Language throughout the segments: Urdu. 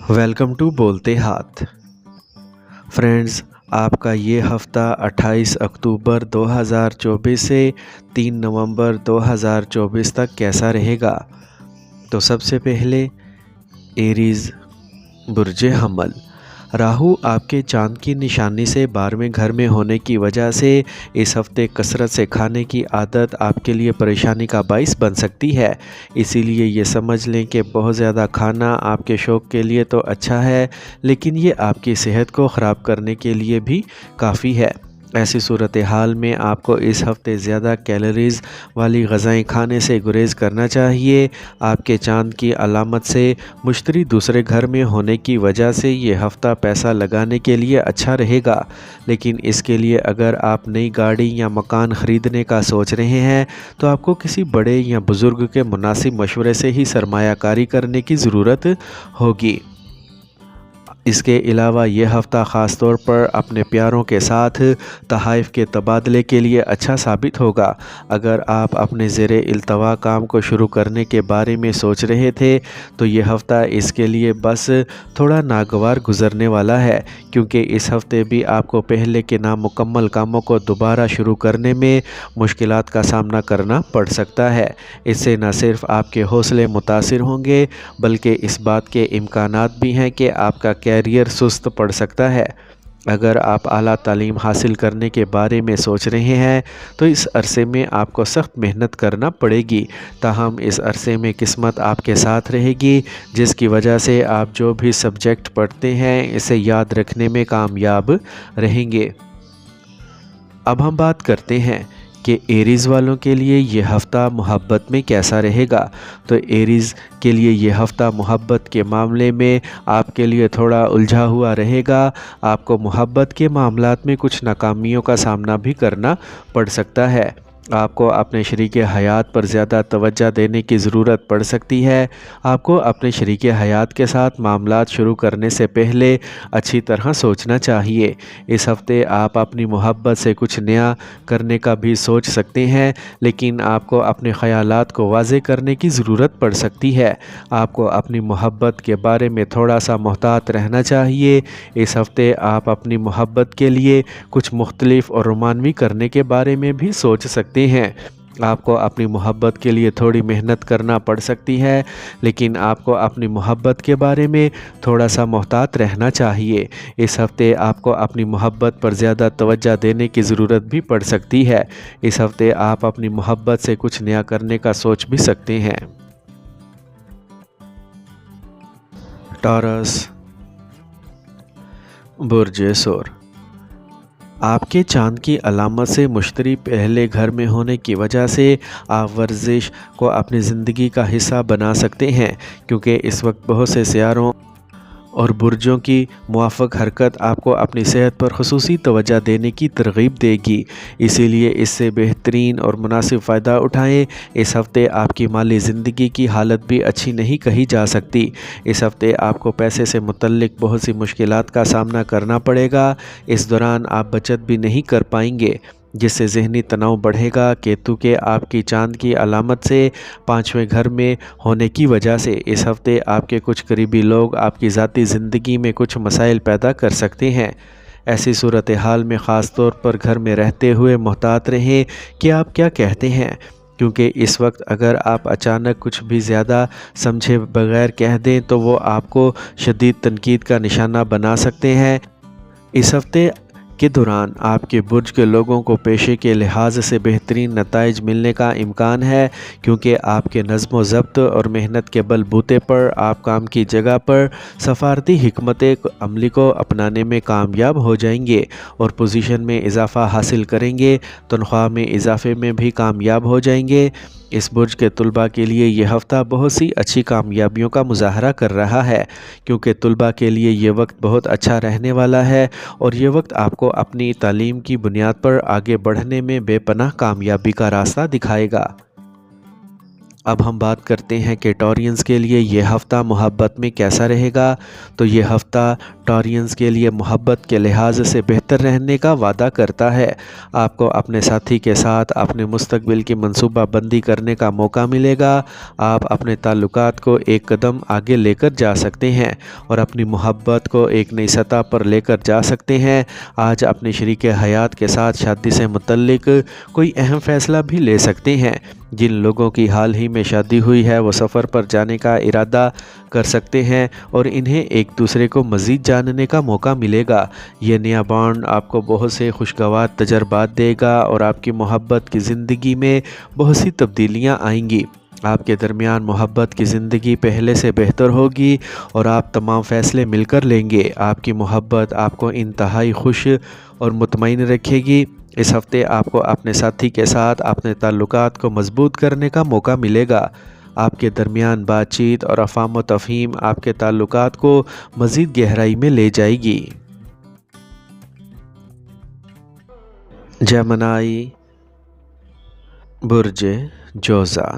ویلکم ٹو بولتے ہاتھ فرینڈز، آپ کا یہ ہفتہ 28 اکتوبر 2024 سے 3 نومبر 2024 تک کیسا رہے گا؟ تو سب سے پہلے ایریز برج حمل، راہو آپ کے چاند کی نشانی سے 12ویں گھر میں ہونے کی وجہ سے اس ہفتے کثرت سے کھانے کی عادت آپ کے لیے پریشانی کا باعث بن سکتی ہے۔ اسی لیے یہ سمجھ لیں کہ بہت زیادہ کھانا آپ کے شوق کے لیے تو اچھا ہے، لیکن یہ آپ کی صحت کو خراب کرنے کے لیے بھی کافی ہے۔ ایسی صورتحال میں آپ کو اس ہفتے زیادہ کیلوریز والی غذائیں کھانے سے گریز کرنا چاہیے۔ آپ کے چاند کی علامت سے مشتری دوسرے گھر میں ہونے کی وجہ سے یہ ہفتہ پیسہ لگانے کے لیے اچھا رہے گا، لیکن اس کے لیے اگر آپ نئی گاڑی یا مکان خریدنے کا سوچ رہے ہیں تو آپ کو کسی بڑے یا بزرگ کے مناسب مشورے سے ہی سرمایہ کاری کرنے کی ضرورت ہوگی۔ اس کے علاوہ یہ ہفتہ خاص طور پر اپنے پیاروں کے ساتھ تحائف کے تبادلے کے لیے اچھا ثابت ہوگا۔ اگر آپ اپنے زیر التوا کام کو شروع کرنے کے بارے میں سوچ رہے تھے تو یہ ہفتہ اس کے لیے بس تھوڑا ناگوار گزرنے والا ہے، کیونکہ اس ہفتے بھی آپ کو پہلے کے نامکمل کاموں کو دوبارہ شروع کرنے میں مشکلات کا سامنا کرنا پڑ سکتا ہے۔ اس سے نہ صرف آپ کے حوصلے متاثر ہوں گے، بلکہ اس بات کے امکانات بھی ہیں کہ آپ کا کیریئر سست پڑ سکتا ہے۔ اگر آپ اعلیٰ تعلیم حاصل کرنے کے بارے میں سوچ رہے ہیں تو اس عرصے میں آپ کو سخت محنت کرنا پڑے گی، تاہم اس عرصے میں قسمت آپ کے ساتھ رہے گی، جس کی وجہ سے آپ جو بھی سبجیکٹ پڑھتے ہیں اسے یاد رکھنے میں کامیاب رہیں گے۔ اب ہم بات کرتے ہیں کہ ایریز والوں کے لیے یہ ہفتہ محبت میں کیسا رہے گا۔ تو ایریز کے لیے یہ ہفتہ محبت کے معاملے میں آپ کے لیے تھوڑا الجھا ہوا رہے گا۔ آپ کو محبت کے معاملات میں کچھ ناکامیوں کا سامنا بھی کرنا پڑ سکتا ہے۔ آپ کو اپنے شریک حیات پر زیادہ توجہ دینے کی ضرورت پڑ سکتی ہے۔ آپ کو اپنے شریک حیات کے ساتھ معاملات شروع کرنے سے پہلے اچھی طرح سوچنا چاہیے۔ اس ہفتے آپ اپنی محبت سے کچھ نیا کرنے کا بھی سوچ سکتے ہیں، لیکن آپ کو اپنے خیالات کو واضح کرنے کی ضرورت پڑ سکتی ہے۔ آپ کو اپنی محبت کے بارے میں تھوڑا سا محتاط رہنا چاہیے۔ اس ہفتے آپ اپنی محبت کے لیے کچھ مختلف اور رومانوی کرنے کے بارے میں بھی سوچ سکتے ہیں۔ آپ کو اپنی محبت کے لیے تھوڑی محنت کرنا پڑ سکتی ہے، لیکن آپ کو اپنی محبت کے بارے میں تھوڑا سا محتاط رہنا چاہیے۔ اس ہفتے آپ کو اپنی محبت پر زیادہ توجہ دینے کی ضرورت بھی پڑ سکتی ہے۔ اس ہفتے آپ اپنی محبت سے کچھ نیا کرنے کا سوچ بھی سکتے ہیں۔ ٹارس برج سور، آپ کے چاند کی علامت سے مشتری پہلے گھر میں ہونے کی وجہ سے آپ ورزش کو اپنی زندگی کا حصہ بنا سکتے ہیں، کیونکہ اس وقت بہت سے سیاروں اور برجوں کی موافق حرکت آپ کو اپنی صحت پر خصوصی توجہ دینے کی ترغیب دے گی۔ اسی لیے اس سے بہترین اور مناسب فائدہ اٹھائیں۔ اس ہفتے آپ کی مالی زندگی کی حالت بھی اچھی نہیں کہی جا سکتی۔ اس ہفتے آپ کو پیسے سے متعلق بہت سی مشکلات کا سامنا کرنا پڑے گا۔ اس دوران آپ بچت بھی نہیں کر پائیں گے، جس سے ذہنی تناؤ بڑھے گا۔ کیتو کے آپ کی چاند کی علامت سے 5ویں گھر میں ہونے کی وجہ سے اس ہفتے آپ کے کچھ قریبی لوگ آپ کی ذاتی زندگی میں کچھ مسائل پیدا کر سکتے ہیں۔ ایسی صورتحال میں خاص طور پر گھر میں رہتے ہوئے محتاط رہیں کہ آپ کیا کہتے ہیں، کیونکہ اس وقت اگر آپ اچانک کچھ بھی زیادہ سمجھے بغیر کہہ دیں تو وہ آپ کو شدید تنقید کا نشانہ بنا سکتے ہیں۔ اس ہفتے کے دوران آپ کے برج کے لوگوں کو پیشے کے لحاظ سے بہترین نتائج ملنے کا امکان ہے، کیونکہ آپ کے نظم و ضبط اور محنت کے بل بوتے پر آپ کام کی جگہ پر سفارتی حکمت عملی کو اپنانے میں کامیاب ہو جائیں گے اور پوزیشن میں اضافہ حاصل کریں گے۔ تنخواہ میں اضافے میں بھی کامیاب ہو جائیں گے۔ اس برج کے طلباء کے لیے یہ ہفتہ بہت سی اچھی کامیابیوں کا مظاہرہ کر رہا ہے، کیونکہ طلباء کے لیے یہ وقت بہت اچھا رہنے والا ہے اور یہ وقت آپ کو اپنی تعلیم کی بنیاد پر آگے بڑھنے میں بے پناہ کامیابی کا راستہ دکھائے گا۔ اب ہم بات کرتے ہیں کہ ٹورینز کے لیے یہ ہفتہ محبت میں کیسا رہے گا۔ تو یہ ہفتہ ٹورینز کے لیے محبت کے لحاظ سے بہتر رہنے کا وعدہ کرتا ہے۔ آپ کو اپنے ساتھی کے ساتھ اپنے مستقبل کی منصوبہ بندی کرنے کا موقع ملے گا۔ آپ اپنے تعلقات کو ایک قدم آگے لے کر جا سکتے ہیں اور اپنی محبت کو ایک نئی سطح پر لے کر جا سکتے ہیں۔ آج اپنے شریک حیات کے ساتھ شادی سے متعلق کوئی اہم فیصلہ بھی لے سکتے ہیں۔ جن لوگوں کی حال ہی میں شادی ہوئی ہے وہ سفر پر جانے کا ارادہ کر سکتے ہیں اور انہیں ایک دوسرے کو مزید جاننے کا موقع ملے گا۔ یہ نیا بانڈ آپ کو بہت سے خوشگوار تجربات دے گا اور آپ کی محبت کی زندگی میں بہت سی تبدیلیاں آئیں گی۔ آپ کے درمیان محبت کی زندگی پہلے سے بہتر ہوگی اور آپ تمام فیصلے مل کر لیں گے۔ آپ کی محبت آپ کو انتہائی خوش اور مطمئن رکھے گی۔ اس ہفتے آپ کو اپنے ساتھی کے ساتھ اپنے تعلقات کو مضبوط کرنے کا موقع ملے گا۔ آپ کے درمیان بات چیت اور افہام و تفہیم آپ کے تعلقات کو مزید گہرائی میں لے جائے گی۔ جیمنائی، برج جوزا۔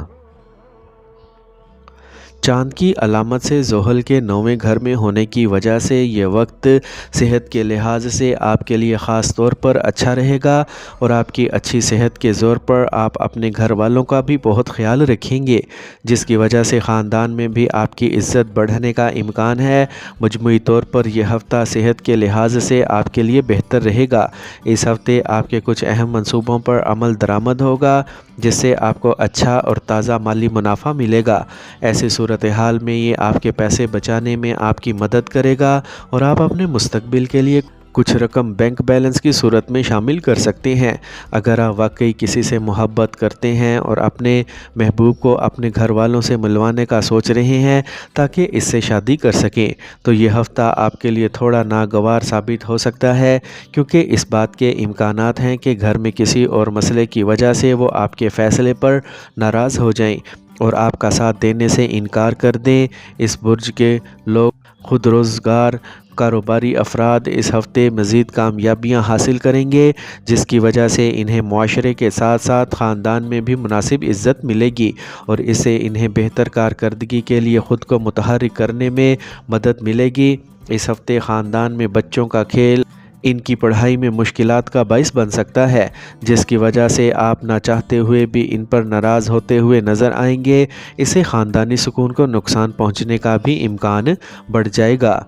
چاند کی علامت سے زحل کے 9ویں گھر میں ہونے کی وجہ سے یہ وقت صحت کے لحاظ سے آپ کے لیے خاص طور پر اچھا رہے گا اور آپ کی اچھی صحت کے زور پر آپ اپنے گھر والوں کا بھی بہت خیال رکھیں گے، جس کی وجہ سے خاندان میں بھی آپ کی عزت بڑھنے کا امکان ہے۔ مجموعی طور پر یہ ہفتہ صحت کے لحاظ سے آپ کے لیے بہتر رہے گا۔ اس ہفتے آپ کے کچھ اہم منصوبوں پر عمل درآمد ہوگا جس سے آپ کو اچھا اور تازہ مالی منافع ملے گا۔ ایسی صورتحال میں یہ آپ کے پیسے بچانے میں آپ کی مدد کرے گا اور آپ اپنے مستقبل کے لیے کچھ رقم بینک بیلنس کی صورت میں شامل کر سکتے ہیں۔ اگر آپ واقعی کسی سے محبت کرتے ہیں اور اپنے محبوب کو اپنے گھر والوں سے ملوانے کا سوچ رہے ہیں تاکہ اس سے شادی کر سکیں، تو یہ ہفتہ آپ کے لیے تھوڑا ناگوار ثابت ہو سکتا ہے، کیونکہ اس بات کے امکانات ہیں کہ گھر میں کسی اور مسئلے کی وجہ سے وہ آپ کے فیصلے پر ناراض ہو جائیں اور آپ کا ساتھ دینے سے انکار کر دیں۔ اس برج کے لوگ خود روزگار کاروباری افراد اس ہفتے مزید کامیابیاں حاصل کریں گے، جس کی وجہ سے انہیں معاشرے کے ساتھ ساتھ خاندان میں بھی مناسب عزت ملے گی اور اس سے انہیں بہتر کارکردگی کے لیے خود کو متحرک کرنے میں مدد ملے گی۔ اس ہفتے خاندان میں بچوں کا کھیل ان کی پڑھائی میں مشکلات کا باعث بن سکتا ہے، جس کی وجہ سے آپ نہ چاہتے ہوئے بھی ان پر ناراض ہوتے ہوئے نظر آئیں گے۔ اس سے خاندانی سکون کو نقصان پہنچنے کا بھی امکان بڑھ جائے گا۔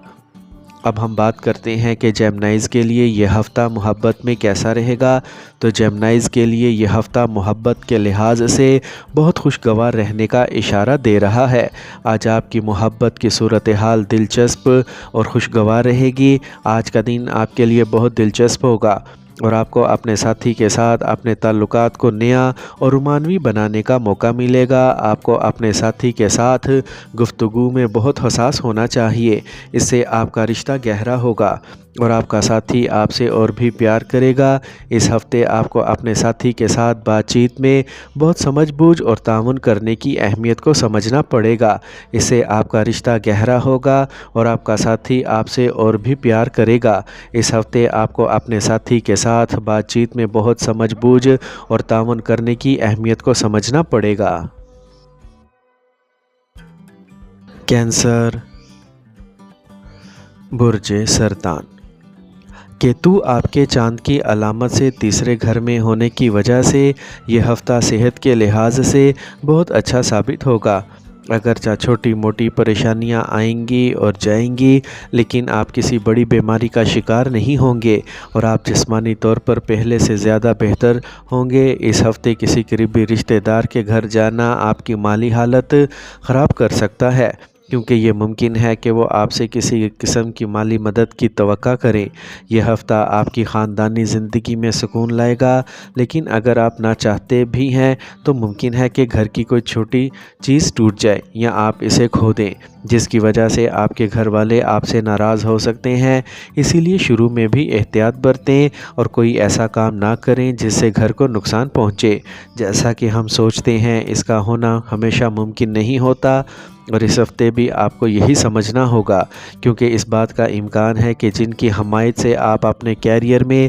اب ہم بات کرتے ہیں کہ جیمنائز کے لیے یہ ہفتہ محبت میں کیسا رہے گا۔ تو جیمنائز کے لیے یہ ہفتہ محبت کے لحاظ سے بہت خوشگوار رہنے کا اشارہ دے رہا ہے۔ آج آپ کی محبت کی صورتحال دلچسپ اور خوشگوار رہے گی۔ آج کا دن آپ کے لیے بہت دلچسپ ہوگا اور آپ کو اپنے ساتھی کے ساتھ اپنے تعلقات کو نیا اور رومانوی بنانے کا موقع ملے گا۔ آپ کو اپنے ساتھی کے ساتھ گفتگو میں بہت حساس ہونا چاہیے، اس سے آپ کا رشتہ گہرا ہوگا اور آپ کا ساتھی آپ سے اور بھی پیار کرے گا۔ اس ہفتے آپ کو اپنے ساتھی کے ساتھ بات چیت میں بہت سمجھ بوجھ اور تعاون کرنے کی اہمیت کو سمجھنا پڑے گا، اس سے آپ کا رشتہ گہرا ہوگا اور آپ کا ساتھی آپ سے اور بھی پیار کرے گا۔ اس ہفتے آپ کو اپنے ساتھی کے ساتھ بات چیت میں بہت سمجھ بوجھ اور تعاون کرنے کی اہمیت کو سمجھنا پڑے گا۔ کینسر، برج سرطان۔ کیتو آپ کے چاند کی علامت سے تیسرے گھر میں ہونے کی وجہ سے یہ ہفتہ صحت کے لحاظ سے بہت اچھا ثابت ہوگا۔ اگرچہ چھوٹی موٹی پریشانیاں آئیں گی اور جائیں گی، لیکن آپ کسی بڑی بیماری کا شکار نہیں ہوں گے اور آپ جسمانی طور پر پہلے سے زیادہ بہتر ہوں گے۔ اس ہفتے کسی قریبی رشتہ دار کے گھر جانا آپ کی مالی حالت خراب کر سکتا ہے، کیونکہ یہ ممکن ہے کہ وہ آپ سے کسی قسم کی مالی مدد کی توقع کریں۔ یہ ہفتہ آپ کی خاندانی زندگی میں سکون لائے گا، لیکن اگر آپ نہ چاہتے بھی ہیں تو ممکن ہے کہ گھر کی کوئی چھوٹی چیز ٹوٹ جائے یا آپ اسے کھو دیں، جس کی وجہ سے آپ کے گھر والے آپ سے ناراض ہو سکتے ہیں۔ اسی لیے شروع میں بھی احتیاط برتیں اور کوئی ایسا کام نہ کریں جس سے گھر کو نقصان پہنچے۔ جیسا کہ ہم سوچتے ہیں اس کا ہونا ہمیشہ ممکن نہیں ہوتا، اور اس ہفتے بھی آپ کو یہی سمجھنا ہوگا، کیونکہ اس بات کا امکان ہے کہ جن کی حمایت سے آپ اپنے کیریئر میں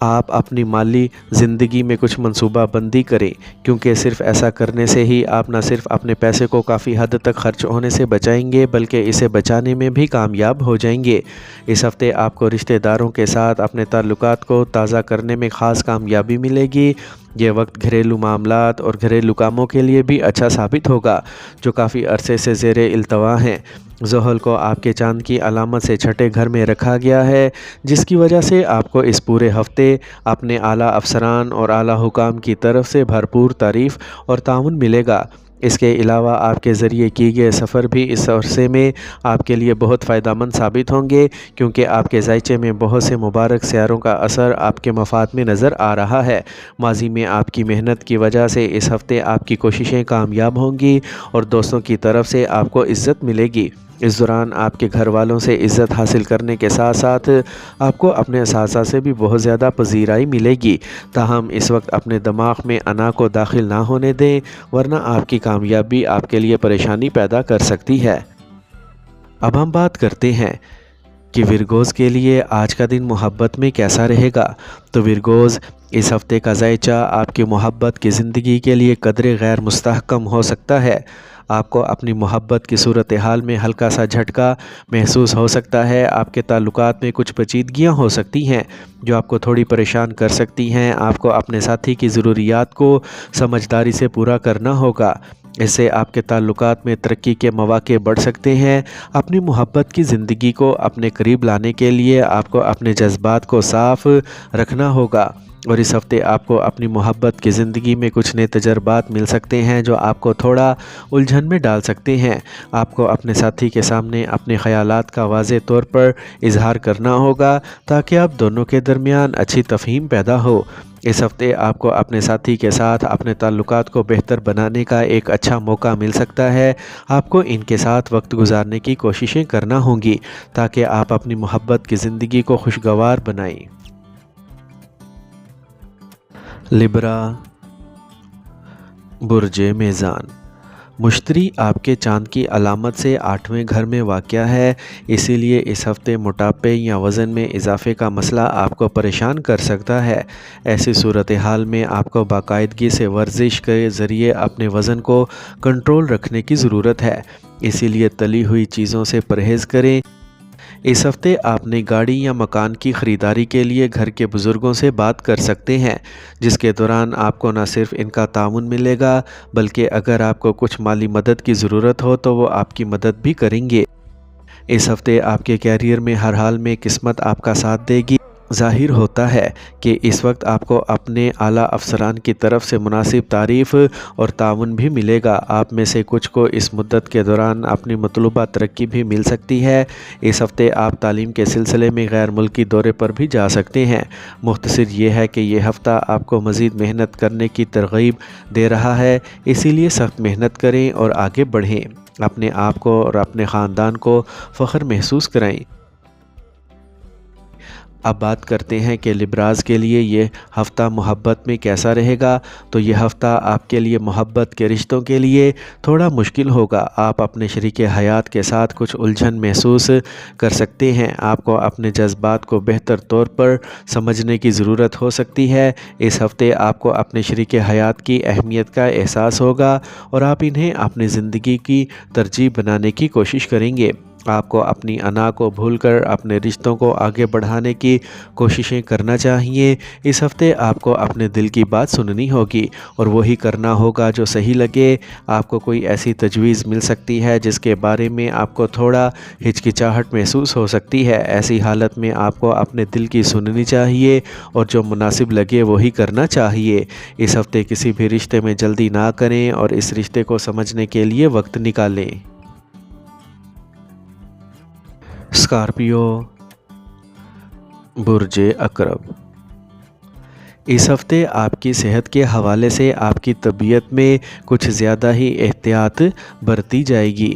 آپ اپنی مالی زندگی میں کچھ منصوبہ بندی کریں، کیونکہ صرف ایسا کرنے سے ہی آپ نہ صرف اپنے پیسے کو کافی حد تک خرچ ہونے سے بچائیں گے بلکہ اسے بچانے میں بھی کامیاب ہو جائیں گے۔ اس ہفتے آپ کو رشتہ داروں کے ساتھ اپنے تعلقات کو تازہ کرنے میں خاص کامیابی ملے گی۔ یہ وقت گھریلو معاملات اور گھریلو کاموں کے لیے بھی اچھا ثابت ہوگا جو کافی عرصے سے زیر التوا ہیں۔ زحل کو آپ کے چاند کی علامت سے چھٹے گھر میں رکھا گیا ہے، جس کی وجہ سے آپ کو اس پورے ہفتے اپنے اعلیٰ افسران اور اعلیٰ حکام کی طرف سے بھرپور تعریف اور تعاون ملے گا۔ اس کے علاوہ آپ کے ذریعے کیے گئے سفر بھی اس عرصے میں آپ کے لیے بہت فائدہ مند ثابت ہوں گے، کیونکہ آپ کے ذائچے میں بہت سے مبارک سیاروں کا اثر آپ کے مفاد میں نظر آ رہا ہے۔ ماضی میں آپ کی محنت کی وجہ سے اس ہفتے آپ کی کوششیں کامیاب ہوں گی اور دوستوں کی طرف سے آپ کو عزت ملے گی۔ اس دوران آپ کے گھر والوں سے عزت حاصل کرنے کے ساتھ ساتھ آپ کو اپنے اساتذہ سے بھی بہت زیادہ پذیرائی ملے گی۔ تاہم اس وقت اپنے دماغ میں انا کو داخل نہ ہونے دیں، ورنہ آپ کی کامیابی آپ کے لیے پریشانی پیدا کر سکتی ہے۔ اب ہم بات کرتے ہیں کہ ورگوز کے لیے آج کا دن محبت میں کیسا رہے گا۔ تو ورگوز، اس ہفتے کا ذائچہ آپ کی محبت کی زندگی کے لیے قدرے غیر مستحکم ہو سکتا ہے۔ آپ کو اپنی محبت کی صورتحال میں ہلکا سا جھٹکا محسوس ہو سکتا ہے۔ آپ کے تعلقات میں کچھ پیچیدگیاں ہو سکتی ہیں جو آپ کو تھوڑی پریشان کر سکتی ہیں۔ آپ کو اپنے ساتھی کی ضروریات کو سمجھداری سے پورا کرنا ہوگا، اس سے آپ کے تعلقات میں ترقی کے مواقع بڑھ سکتے ہیں۔ اپنی محبت کی زندگی کو اپنے قریب لانے کے لیے آپ کو اپنے جذبات کو صاف رکھنا ہوگا، اور اس ہفتے آپ کو اپنی محبت کی زندگی میں کچھ نئے تجربات مل سکتے ہیں جو آپ کو تھوڑا الجھن میں ڈال سکتے ہیں۔ آپ کو اپنے ساتھی کے سامنے اپنے خیالات کا واضح طور پر اظہار کرنا ہوگا تاکہ آپ دونوں کے درمیان اچھی تفہیم پیدا ہو۔ اس ہفتے آپ کو اپنے ساتھی کے ساتھ اپنے تعلقات کو بہتر بنانے کا ایک اچھا موقع مل سکتا ہے۔ آپ کو ان کے ساتھ وقت گزارنے کی کوششیں کرنا ہوں گی تاکہ آپ اپنی محبت کی زندگی کو خوشگوار بنائیں۔ لبرا، برج میزان۔ مشتری آپ کے چاند کی علامت سے 8ویں گھر میں واقع ہے، اسی لیے اس ہفتے موٹاپے یا وزن میں اضافے کا مسئلہ آپ کو پریشان کر سکتا ہے۔ ایسی صورتحال میں آپ کو باقاعدگی سے ورزش کے ذریعے اپنے وزن کو کنٹرول رکھنے کی ضرورت ہے، اسی لیے تلی ہوئی چیزوں سے پرہیز کریں۔ اس ہفتے آپ نئی گاڑی یا مکان کی خریداری کے لیے گھر کے بزرگوں سے بات کر سکتے ہیں، جس کے دوران آپ کو نہ صرف ان کا تعاون ملے گا بلکہ اگر آپ کو کچھ مالی مدد کی ضرورت ہو تو وہ آپ کی مدد بھی کریں گے۔ اس ہفتے آپ کے کیریئر میں ہر حال میں قسمت آپ کا ساتھ دے گی۔ ظاہر ہوتا ہے کہ اس وقت آپ کو اپنے اعلیٰ افسران کی طرف سے مناسب تعریف اور تعاون بھی ملے گا۔ آپ میں سے کچھ کو اس مدت کے دوران اپنی مطلوبہ ترقی بھی مل سکتی ہے۔ اس ہفتے آپ تعلیم کے سلسلے میں غیر ملکی دورے پر بھی جا سکتے ہیں۔ مختصر یہ ہے کہ یہ ہفتہ آپ کو مزید محنت کرنے کی ترغیب دے رہا ہے، اسی لیے سخت محنت کریں اور آگے بڑھیں، اپنے آپ کو اور اپنے خاندان کو فخر محسوس کرائیں۔ اب بات کرتے ہیں کہ لبراز کے لیے یہ ہفتہ محبت میں کیسا رہے گا۔ تو یہ ہفتہ آپ کے لیے محبت کے رشتوں کے لیے تھوڑا مشکل ہوگا۔ آپ اپنے شریک حیات کے ساتھ کچھ الجھن محسوس کر سکتے ہیں۔ آپ کو اپنے جذبات کو بہتر طور پر سمجھنے کی ضرورت ہو سکتی ہے۔ اس ہفتے آپ کو اپنے شریک حیات کی اہمیت کا احساس ہوگا اور آپ انہیں اپنی زندگی کی ترجیح بنانے کی کوشش کریں گے۔ آپ کو اپنی انا کو بھول کر اپنے رشتوں کو آگے بڑھانے کی کوششیں کرنا چاہیے۔ اس ہفتے آپ کو اپنے دل کی بات سننی ہوگی اور وہی کرنا ہوگا جو صحیح لگے۔ آپ کو کوئی ایسی تجویز مل سکتی ہے جس کے بارے میں آپ کو تھوڑا ہچکچاہٹ محسوس ہو سکتی ہے۔ ایسی حالت میں آپ کو اپنے دل کی سننی چاہیے اور جو مناسب لگے وہی کرنا چاہیے۔ اس ہفتے کسی بھی رشتے میں جلدی نہ کریں اور اس رشتے کو سمجھنے کے لیے وقت نکالیں۔ اسکارپیو، برج عقرب۔ اس ہفتے آپ کی صحت کے حوالے سے آپ کی طبیعت میں کچھ زیادہ ہی احتیاط برتی جائے گی۔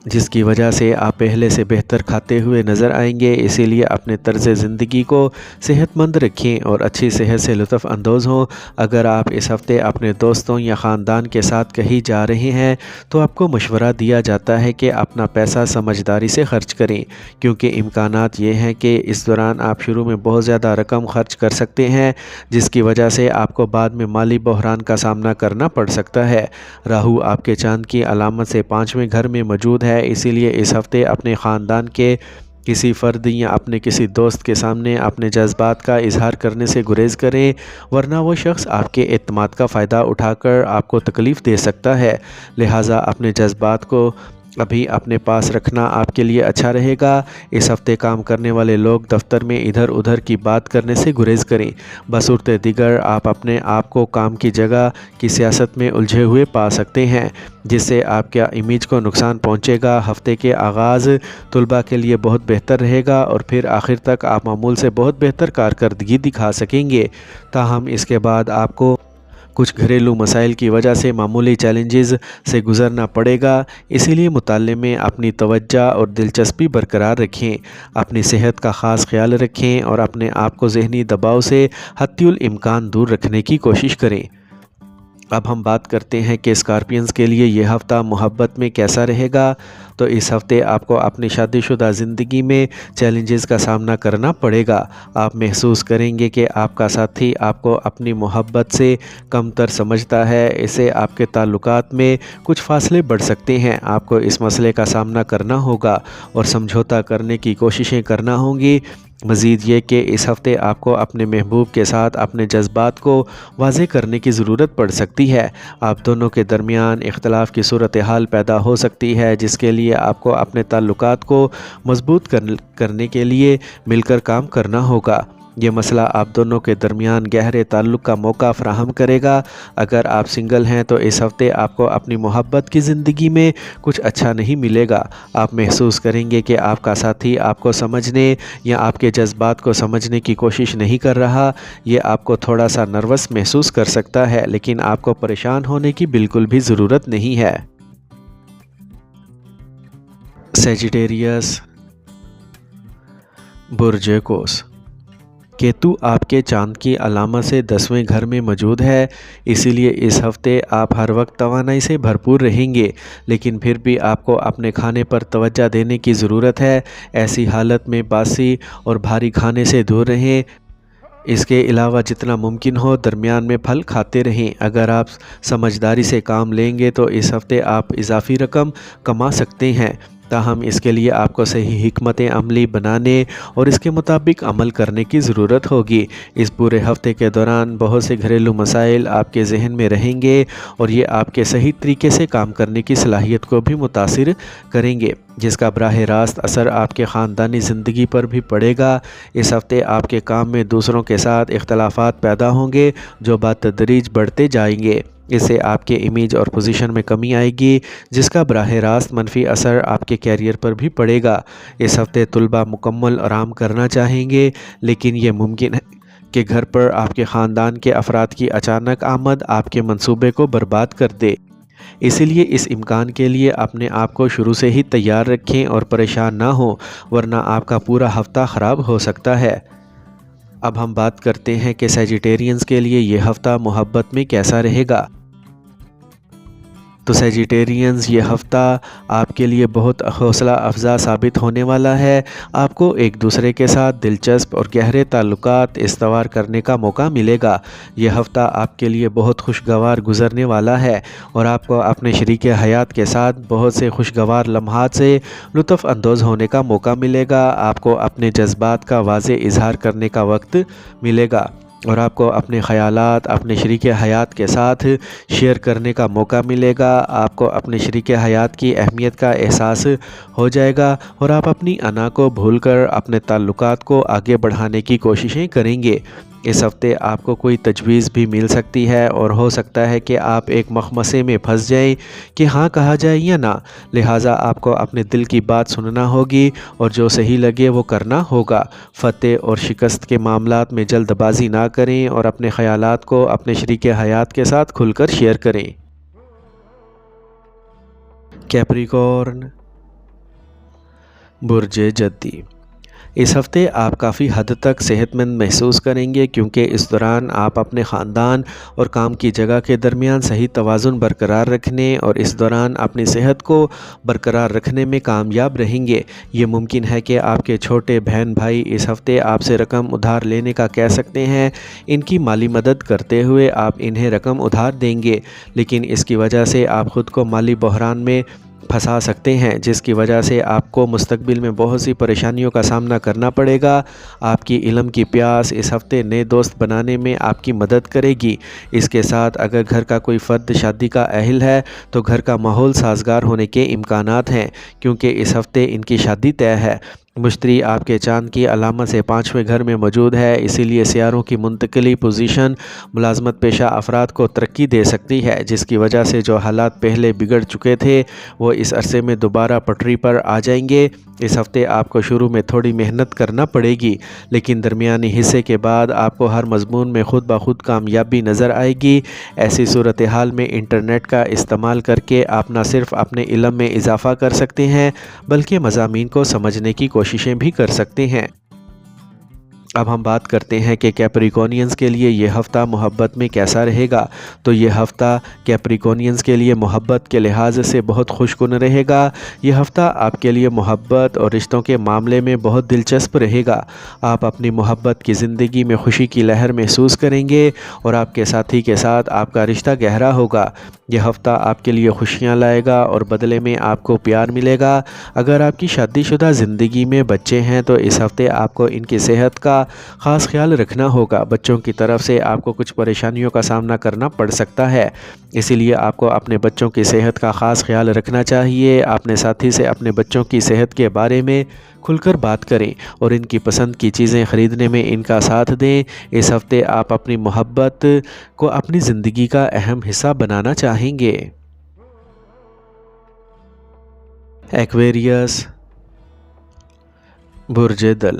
جس کی وجہ سے آپ پہلے سے بہتر کھاتے ہوئے نظر آئیں گے۔ اسی لیے اپنے طرز زندگی کو صحت مند رکھیں اور اچھی صحت سے لطف اندوز ہوں۔ اگر آپ اس ہفتے اپنے دوستوں یا خاندان کے ساتھ کہیں جا رہے ہیں تو آپ کو مشورہ دیا جاتا ہے کہ اپنا پیسہ سمجھداری سے خرچ کریں، کیونکہ امکانات یہ ہیں کہ اس دوران آپ شروع میں بہت زیادہ رقم خرچ کر سکتے ہیں، جس کی وجہ سے آپ کو بعد میں مالی بحران کا سامنا کرنا پڑ سکتا ہے۔ راہو آپ کے چاند کی علامت سے 5ویں گھر میں موجود ہے، اسی لیے اس ہفتے اپنے خاندان کے کسی فرد یا اپنے کسی دوست کے سامنے اپنے جذبات کا اظہار کرنے سے گریز کریں، ورنہ وہ شخص آپ کے اعتماد کا فائدہ اٹھا کر آپ کو تکلیف دے سکتا ہے۔ لہٰذا اپنے جذبات کو ابھی اپنے پاس رکھنا آپ کے لیے اچھا رہے گا۔ اس ہفتے کام کرنے والے لوگ دفتر میں ادھر ادھر کی بات کرنے سے گریز کریں، بصورت دیگر آپ اپنے آپ کو کام کی جگہ کی سیاست میں الجھے ہوئے پا سکتے ہیں، جس سے آپ کے امیج کو نقصان پہنچے گا۔ ہفتے کے آغاز طلباء کے لیے بہت بہتر رہے گا اور پھر آخر تک آپ معمول سے بہت بہتر کارکردگی دکھا سکیں گے۔ تاہم اس کے بعد آپ کو کچھ گھریلو مسائل کی وجہ سے معمولی چیلنجز سے گزرنا پڑے گا، اسی لیے مطالعے میں اپنی توجہ اور دلچسپی برقرار رکھیں، اپنی صحت کا خاص خیال رکھیں اور اپنے آپ کو ذہنی دباؤ سے حتی الامکان دور رکھنے کی کوشش کریں۔ اب ہم بات کرتے ہیں کہ اسکارپینز کے لیے یہ ہفتہ محبت میں کیسا رہے گا۔ تو اس ہفتے آپ کو اپنی شادی شدہ زندگی میں چیلنجز کا سامنا کرنا پڑے گا۔ آپ محسوس کریں گے کہ آپ کا ساتھی آپ کو اپنی محبت سے کم تر سمجھتا ہے، اسے آپ کے تعلقات میں کچھ فاصلے بڑھ سکتے ہیں۔ آپ کو اس مسئلے کا سامنا کرنا ہوگا اور سمجھوتا کرنے کی کوششیں کرنا ہوں گی۔ مزید یہ کہ اس ہفتے آپ کو اپنے محبوب کے ساتھ اپنے جذبات کو واضح کرنے کی ضرورت پڑ سکتی ہے۔ آپ دونوں کے درمیان اختلاف کی صورتحال پیدا ہو سکتی ہے، جس کے لیے آپ کو اپنے تعلقات کو مضبوط کرنے کے لیے مل کر کام کرنا ہوگا۔ یہ مسئلہ آپ دونوں کے درمیان گہرے تعلق کا موقع فراہم کرے گا۔ اگر آپ سنگل ہیں تو اس ہفتے آپ کو اپنی محبت کی زندگی میں کچھ اچھا نہیں ملے گا۔ آپ محسوس کریں گے کہ آپ کا ساتھی آپ کو سمجھنے یا آپ کے جذبات کو سمجھنے کی کوشش نہیں کر رہا۔ یہ آپ کو تھوڑا سا نروس محسوس کر سکتا ہے، لیکن آپ کو پریشان ہونے کی بالکل بھی ضرورت نہیں ہے۔ سیجیٹیریس، برج قوس۔ کیتو آپ کے چاند کی علامت سے 10ویں گھر میں موجود ہے، اسی لیے اس ہفتے آپ ہر وقت توانائی سے بھرپور رہیں گے، لیکن پھر بھی آپ کو اپنے کھانے پر توجہ دینے کی ضرورت ہے۔ ایسی حالت میں باسی اور بھاری کھانے سے دور رہیں۔ اس کے علاوہ جتنا ممکن ہو درمیان میں پھل کھاتے رہیں۔ اگر آپ سمجھداری سے کام لیں گے تو اس ہفتے آپ اضافی رقم کما سکتے ہیں، تاہم اس کے لیے آپ کو صحیح حکمت عملی بنانے اور اس کے مطابق عمل کرنے کی ضرورت ہوگی۔ اس پورے ہفتے کے دوران بہت سے گھریلو مسائل آپ کے ذہن میں رہیں گے اور یہ آپ کے صحیح طریقے سے کام کرنے کی صلاحیت کو بھی متاثر کریں گے، جس کا براہ راست اثر آپ کے خاندانی زندگی پر بھی پڑے گا۔ اس ہفتے آپ کے کام میں دوسروں کے ساتھ اختلافات پیدا ہوں گے جو بتدریج بڑھتے جائیں گے۔ اس سے آپ کے امیج اور پوزیشن میں کمی آئے گی، جس کا براہ راست منفی اثر آپ کے کیریئر پر بھی پڑے گا۔ اس ہفتے طلباء مکمل آرام کرنا چاہیں گے، لیکن یہ ممکن ہے کہ گھر پر آپ کے خاندان کے افراد کی اچانک آمد آپ کے منصوبے کو برباد کر دے۔ اسی لیے اس امکان کے لیے اپنے آپ کو شروع سے ہی تیار رکھیں اور پریشان نہ ہوں، ورنہ آپ کا پورا ہفتہ خراب ہو سکتا ہے۔ اب ہم بات کرتے ہیں کہ سیجیٹیرینز کے لیے یہ ہفتہ محبت میں کیسا رہے گا۔ تو سیجیٹیرینز، یہ ہفتہ آپ کے لیے بہت حوصلہ افزا ثابت ہونے والا ہے۔ آپ کو ایک دوسرے کے ساتھ دلچسپ اور گہرے تعلقات استوار کرنے کا موقع ملے گا۔ یہ ہفتہ آپ کے لیے بہت خوشگوار گزرنے والا ہے اور آپ کو اپنے شریک حیات کے ساتھ بہت سے خوشگوار لمحات سے لطف اندوز ہونے کا موقع ملے گا۔ آپ کو اپنے جذبات کا واضح اظہار کرنے کا وقت ملے گا اور آپ کو اپنے خیالات اپنے شریک حیات کے ساتھ شیئر کرنے کا موقع ملے گا۔ آپ کو اپنے شریک حیات کی اہمیت کا احساس ہو جائے گا اور آپ اپنی انا کو بھول کر اپنے تعلقات کو آگے بڑھانے کی کوششیں کریں گے۔ اس ہفتے آپ کو کوئی تجویز بھی مل سکتی ہے اور ہو سکتا ہے کہ آپ ایک مخمصے میں پھنس جائیں کہ ہاں کہا جائے یا نہ، لہٰذا آپ کو اپنے دل کی بات سننا ہوگی اور جو صحیح لگے وہ کرنا ہوگا۔ فتح اور شکست کے معاملات میں جلد بازی نہ کریں اور اپنے خیالات کو اپنے شریک حیات کے ساتھ کھل کر شیئر کریں۔ کیپریکارن، برج جدی، اس ہفتے آپ کافی حد تک صحت مند محسوس کریں گے کیونکہ اس دوران آپ اپنے خاندان اور کام کی جگہ کے درمیان صحیح توازن برقرار رکھنے اور اس دوران اپنی صحت کو برقرار رکھنے میں کامیاب رہیں گے۔ یہ ممکن ہے کہ آپ کے چھوٹے بہن بھائی اس ہفتے آپ سے رقم ادھار لینے کا کہہ سکتے ہیں۔ ان کی مالی مدد کرتے ہوئے آپ انہیں رقم ادھار دیں گے، لیکن اس کی وجہ سے آپ خود کو مالی بحران میں پھنسا سکتے ہیں، جس کی وجہ سے آپ کو مستقبل میں بہت سی پریشانیوں کا سامنا کرنا پڑے گا۔ آپ کی علم کی پیاس اس ہفتے نئے دوست بنانے میں آپ کی مدد کرے گی۔ اس کے ساتھ اگر گھر کا کوئی فرد شادی کا اہل ہے تو گھر کا ماحول سازگار ہونے کے امکانات ہیں کیونکہ اس ہفتے ان کی شادی طے ہے۔ مشتری آپ کے چاند کی علامت سے 5ویں گھر میں موجود ہے، اسی لیے سیاروں کی منتقلی پوزیشن ملازمت پیشہ افراد کو ترقی دے سکتی ہے، جس کی وجہ سے جو حالات پہلے بگڑ چکے تھے وہ اس عرصے میں دوبارہ پٹری پر آ جائیں گے۔ اس ہفتے آپ کو شروع میں تھوڑی محنت کرنا پڑے گی، لیکن درمیانی حصے کے بعد آپ کو ہر مضمون میں خود بخود کامیابی نظر آئے گی۔ ایسی صورتحال میں انٹرنیٹ کا استعمال کر کے آپ نہ صرف اپنے علم میں اضافہ کر سکتے ہیں بلکہ مضامین کو سمجھنے کی کوششیں بھی کر سکتے ہیں۔ اب ہم بات کرتے ہیں کہ کیپریکونینز کے لیے یہ ہفتہ محبت میں کیسا رہے گا۔ تو یہ ہفتہ کیپریکونینز کے لیے محبت کے لحاظ سے بہت خوش کن رہے گا۔ یہ ہفتہ آپ کے لیے محبت اور رشتوں کے معاملے میں بہت دلچسپ رہے گا۔ آپ اپنی محبت کی زندگی میں خوشی کی لہر محسوس کریں گے اور آپ کے ساتھی کے ساتھ آپ کا رشتہ گہرا ہوگا۔ یہ ہفتہ آپ کے لیے خوشیاں لائے گا اور بدلے میں آپ کو پیار ملے گا۔ اگر آپ کی شادی شدہ زندگی میں بچے ہیں تو اس ہفتے آپ کو ان کی صحت کا خاص خیال رکھنا ہوگا۔ بچوں کی طرف سے آپ کو کچھ پریشانیوں کا سامنا کرنا پڑ سکتا ہے، اسی لیے آپ کو اپنے بچوں کی صحت کا خاص خیال رکھنا چاہیے۔ اپنے ساتھی سے اپنے بچوں کی صحت کے بارے میں کھل کر بات کریں اور ان کی پسند کی چیزیں خریدنے میں ان کا ساتھ دیں۔ اس ہفتے آپ اپنی محبت کو اپنی زندگی کا اہم حصہ بنانا چاہیں گے۔ ایکویریس، برج دل،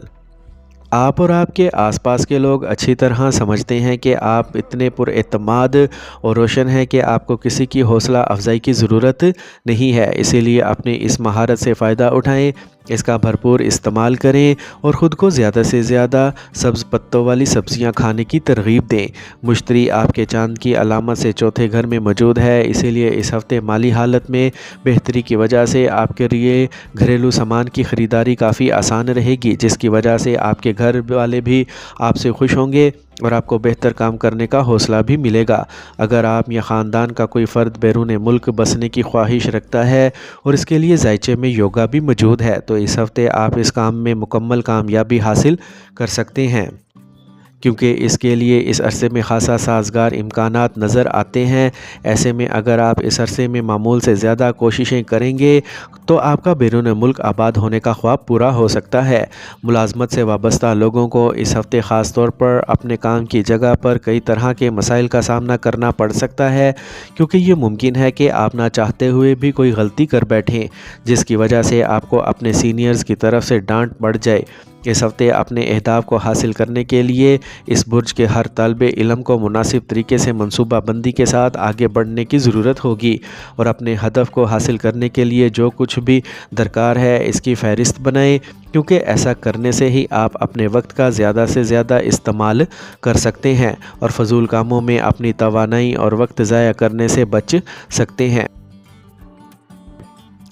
آپ اور آپ کے آس پاس کے لوگ اچھی طرح سمجھتے ہیں کہ آپ اتنے پر اعتماد اور روشن ہیں کہ آپ کو کسی کی حوصلہ افزائی کی ضرورت نہیں ہے، اسی لیے اپنی اس مہارت سے فائدہ اٹھائیں، اس کا بھرپور استعمال کریں اور خود کو زیادہ سے زیادہ سبز پتوں والی سبزیاں کھانے کی ترغیب دیں۔ مشتری آپ کے چاند کی علامت سے 4تھے گھر میں موجود ہے، اسی لیے اس ہفتے مالی حالت میں بہتری کی وجہ سے آپ کے لیے گھریلو سامان کی خریداری کافی آسان رہے گی، جس کی وجہ سے آپ کے گھر والے بھی آپ سے خوش ہوں گے اور آپ کو بہتر کام کرنے کا حوصلہ بھی ملے گا۔ اگر آپ یا خاندان کا کوئی فرد بیرون ملک بسنے کی خواہش رکھتا ہے اور اس کے لیے ذائچے میں یوگا بھی موجود ہے تو اس ہفتے آپ اس کام میں مکمل کامیابی حاصل کر سکتے ہیں، کیونکہ اس کے لیے اس عرصے میں خاصا سازگار امکانات نظر آتے ہیں۔ ایسے میں اگر آپ اس عرصے میں معمول سے زیادہ کوششیں کریں گے تو آپ کا بیرون ملک آباد ہونے کا خواب پورا ہو سکتا ہے۔ ملازمت سے وابستہ لوگوں کو اس ہفتے خاص طور پر اپنے کام کی جگہ پر کئی طرح کے مسائل کا سامنا کرنا پڑ سکتا ہے، کیونکہ یہ ممکن ہے کہ آپ نہ چاہتے ہوئے بھی کوئی غلطی کر بیٹھیں، جس کی وجہ سے آپ کو اپنے سینئرز کی طرف سے ڈانٹ پڑ جائے۔ اس ہفتے اپنے اہداف کو حاصل کرنے کے لیے اس برج کے ہر طالب علم کو مناسب طریقے سے منصوبہ بندی کے ساتھ آگے بڑھنے کی ضرورت ہوگی اور اپنے ہدف کو حاصل کرنے کے لیے جو کچھ بھی درکار ہے اس کی فہرست بنائیں، کیونکہ ایسا کرنے سے ہی آپ اپنے وقت کا زیادہ سے زیادہ استعمال کر سکتے ہیں اور فضول کاموں میں اپنی توانائی اور وقت ضائع کرنے سے بچ سکتے ہیں۔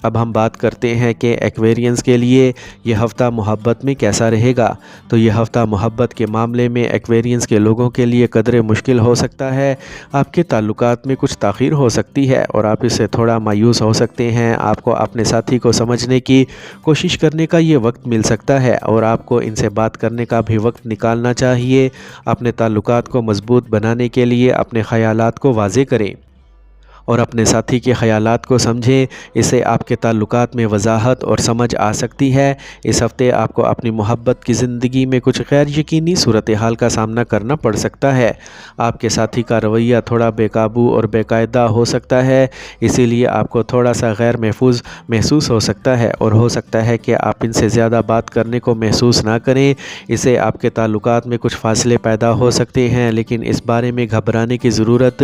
اب ہم بات کرتے ہیں کہ ایکویرینز کے لیے یہ ہفتہ محبت میں کیسا رہے گا۔ تو یہ ہفتہ محبت کے معاملے میں ایکویرینز کے لوگوں کے لیے قدرے مشکل ہو سکتا ہے۔ آپ کے تعلقات میں کچھ تاخیر ہو سکتی ہے اور آپ اس سے تھوڑا مایوس ہو سکتے ہیں۔ آپ کو اپنے ساتھی کو سمجھنے کی کوشش کرنے کا یہ وقت مل سکتا ہے اور آپ کو ان سے بات کرنے کا بھی وقت نکالنا چاہیے۔ اپنے تعلقات کو مضبوط بنانے کے لیے اپنے خیالات کو واضح کریں اور اپنے ساتھی کے خیالات کو سمجھیں، اس سے آپ کے تعلقات میں وضاحت اور سمجھ آ سکتی ہے۔ اس ہفتے آپ کو اپنی محبت کی زندگی میں کچھ غیر یقینی صورتحال کا سامنا کرنا پڑ سکتا ہے۔ آپ کے ساتھی کا رویہ تھوڑا بے قابو اور بے قاعدہ ہو سکتا ہے، اسی لیے آپ کو تھوڑا سا غیر محفوظ محسوس ہو سکتا ہے اور ہو سکتا ہے کہ آپ ان سے زیادہ بات کرنے کو محسوس نہ کریں۔ اس سے آپ کے تعلقات میں کچھ فاصلے پیدا ہو سکتے ہیں، لیکن اس بارے میں گھبرانے کی ضرورت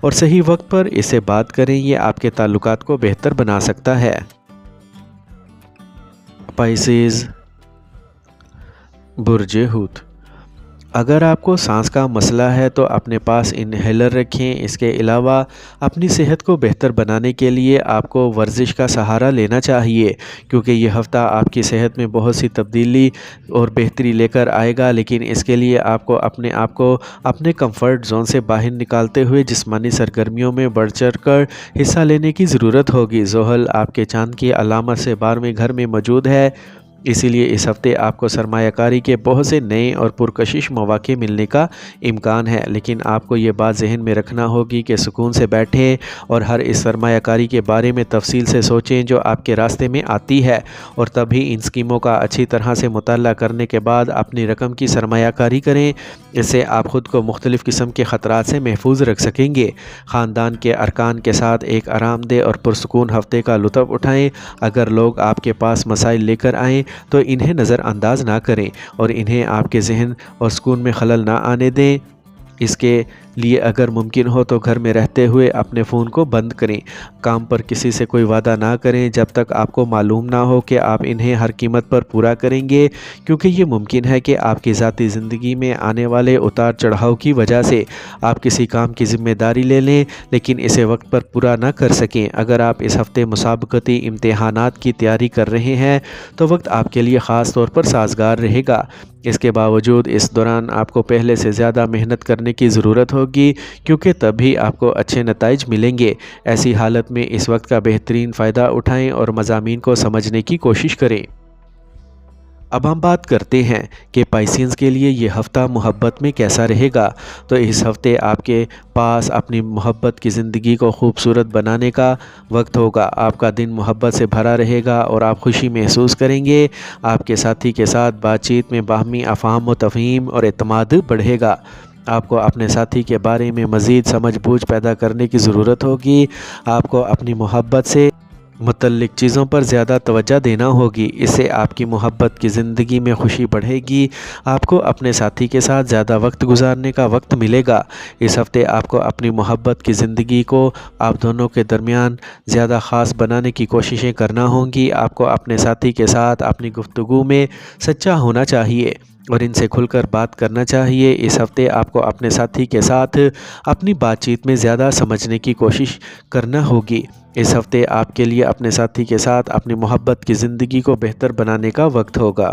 اور صحیح وقت پر اس سے بات کریں، یہ آپ کے تعلقات کو بہتر بنا سکتا ہے۔ پائسیز، برج حوت، اگر آپ کو سانس کا مسئلہ ہے تو اپنے پاس انہیلر رکھیں۔ اس کے علاوہ اپنی صحت کو بہتر بنانے کے لیے آپ کو ورزش کا سہارا لینا چاہیے، کیونکہ یہ ہفتہ آپ کی صحت میں بہت سی تبدیلی اور بہتری لے کر آئے گا، لیکن اس کے لیے آپ کو اپنے کمفرٹ زون سے باہر نکالتے ہوئے جسمانی سرگرمیوں میں بڑھ چڑھ کر حصہ لینے کی ضرورت ہوگی۔ زحل آپ کے چاند کی علامت سے 12ویں گھر میں موجود ہے، اسی لیے اس ہفتے آپ کو سرمایہ کاری کے بہت سے نئے اور پرکشش مواقع ملنے کا امکان ہے، لیکن آپ کو یہ بات ذہن میں رکھنا ہوگی کہ سکون سے بیٹھیں اور ہر اس سرمایہ کاری کے بارے میں تفصیل سے سوچیں جو آپ کے راستے میں آتی ہے، اور تب ہی ان اسکیموں کا اچھی طرح سے مطالعہ کرنے کے بعد اپنی رقم کی سرمایہ کاری کریں۔ اس سے آپ خود کو مختلف قسم کے خطرات سے محفوظ رکھ سکیں گے۔ خاندان کے ارکان کے ساتھ ایک آرام دہ اور پرسکون ہفتے کا لطف اٹھائیں۔ اگر لوگ آپ کے پاس مسائل لے کر آئیں تو انہیں نظر انداز نہ کریں اور انہیں آپ کے ذہن اور سکون میں خلل نہ آنے دیں۔ اس کے لیے اگر ممکن ہو تو گھر میں رہتے ہوئے اپنے فون کو بند کریں۔ کام پر کسی سے کوئی وعدہ نہ کریں جب تک آپ کو معلوم نہ ہو کہ آپ انہیں ہر قیمت پر پورا کریں گے، کیونکہ یہ ممکن ہے کہ آپ کی ذاتی زندگی میں آنے والے اتار چڑھاؤ کی وجہ سے آپ کسی کام کی ذمہ داری لے لیں لیکن اسے وقت پر پورا نہ کر سکیں۔ اگر آپ اس ہفتے مسابقتی امتحانات کی تیاری کر رہے ہیں تو وقت آپ کے لیے خاص طور پر سازگار رہے گا۔ اس کے باوجود اس دوران آپ کو پہلے سے زیادہ محنت کرنے کی ضرورت ہوگی، کیونکہ تبھی آپ کو اچھے نتائج ملیں گے۔ ایسی حالت میں اس وقت کا بہترین فائدہ اٹھائیں اور مضامین کو سمجھنے کی کوشش کریں۔ اب ہم بات کرتے ہیں کہ پائسینز کے لیے یہ ہفتہ محبت میں کیسا رہے گا۔ تو اس ہفتے آپ کے پاس اپنی محبت کی زندگی کو خوبصورت بنانے کا وقت ہوگا۔ آپ کا دن محبت سے بھرا رہے گا اور آپ خوشی محسوس کریں گے۔ آپ کے ساتھی کے ساتھ بات چیت میں باہمی افہام و تفہیم اور اعتماد بڑھے گا۔ آپ کو اپنے ساتھی کے بارے میں مزید سمجھ بوجھ پیدا کرنے کی ضرورت ہوگی۔ آپ کو اپنی محبت سے متعلق چیزوں پر زیادہ توجہ دینا ہوگی، اس سے آپ کی محبت کی زندگی میں خوشی بڑھے گی۔ آپ کو اپنے ساتھی کے ساتھ زیادہ وقت گزارنے کا وقت ملے گا۔ اس ہفتے آپ کو اپنی محبت کی زندگی کو آپ دونوں کے درمیان زیادہ خاص بنانے کی کوششیں کرنا ہوں گی۔ آپ کو اپنے ساتھی کے ساتھ اپنی گفتگو میں سچا ہونا چاہیے اور ان سے کھل کر بات کرنا چاہیے۔ اس ہفتے آپ کو اپنے ساتھی کے ساتھ اپنی بات چیت میں زیادہ سمجھنے کی کوشش کرنا ہوگی۔ اس ہفتے آپ کے لیے اپنے ساتھی کے ساتھ اپنی محبت کی زندگی کو بہتر بنانے کا وقت ہوگا۔